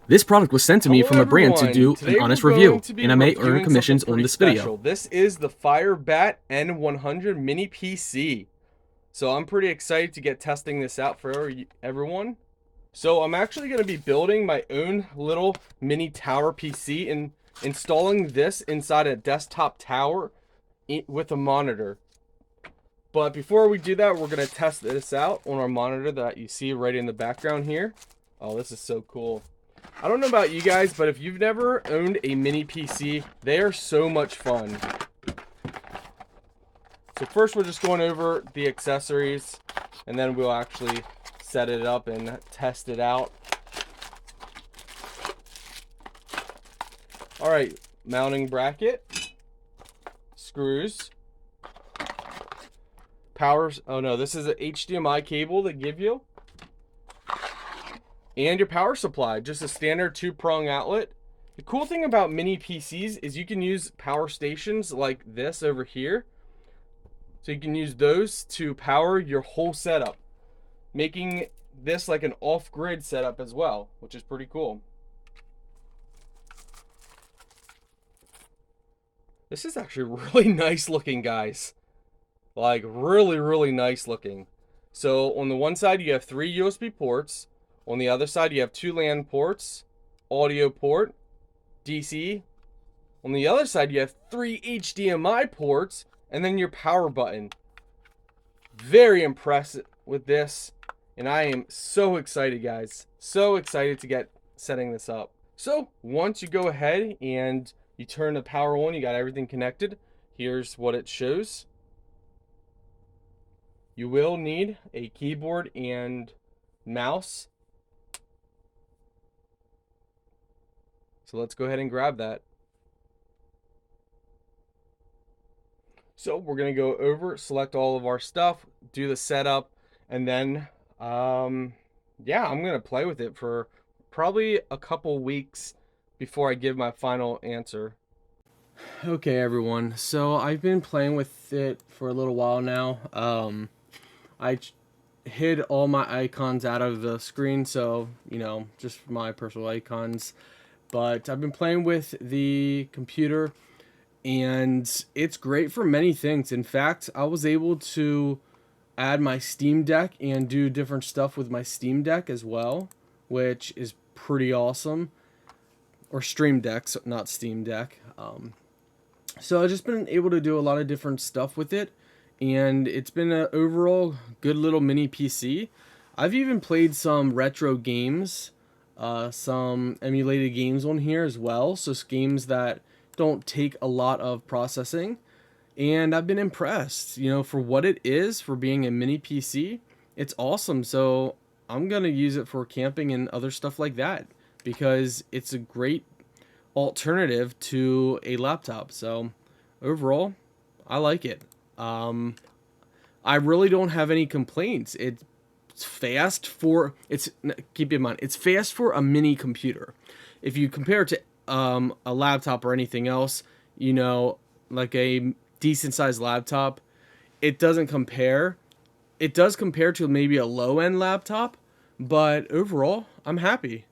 This product was sent to me from a brand to do an honest review, and I may earn commissions on this video. This is the FireBat N100 mini PC. So I'm pretty excited to get testing this out for everyone. So I'm actually going to be building my own little mini tower PC and installing this inside a desktop tower with a monitor. But before we do that, we're going to test this out on our monitor that you see right in the background here. Oh, this is so cool. I don't know about you guys, but if you've never owned a mini PC, they are so much fun. So first we're just going over the accessories, and then we'll actually set it up and test it out. All right, mounting bracket, screws, powers. Oh no, this is an HDMI cable they give you. And your power supply, just a standard 2-prong outlet. The cool thing about mini PCs is you can use power stations like this over here. So you can use those to power your whole setup, making this like an off-grid setup as well, which is pretty cool. This is actually really nice looking, guys. Like really nice looking. So on the one side you have 3 USB ports. On the other side, you have 2 LAN ports, audio port, DC. On the other side, you have 3 HDMI ports, and then your power button. Very impressed with this, and I am so excited, guys. So excited to get setting this up. So once you go ahead and you turn the power on, you got everything connected. Here's what it shows. You will need a keyboard and mouse. So let's go ahead and grab that. So we're going to go over, select all of our stuff, do the setup, and then, yeah, I'm going to play with it for probably a couple weeks before I give my final answer. Okay, everyone. So I've been playing with it for a little while now. I hid all my icons out of the screen, so, you know, just my personal icons. But I've been playing with the computer, and it's great for many things. In fact, I was able to add my Steam Deck and do different stuff with my Steam Deck as well, which is pretty awesome. Or Stream Deck, so not Steam Deck. So I've just been able to do a lot of different stuff with it, and it's been an overall good little mini PC. I've even played some retro games. Some emulated games on here as well, so games that don't take a lot of processing, and I've been impressed. You know, for what it is, for being a mini PC, it's awesome. So I'm gonna use it for camping and other stuff like that because it's a great alternative to a laptop. So overall, I like it. I really don't have any complaints. It's fast for keep in mind, it's fast for a mini computer. If you compare it to a laptop or anything else, you know, like a decent sized laptop, it doesn't compare. It does compare to maybe a low end laptop, but overall I'm happy.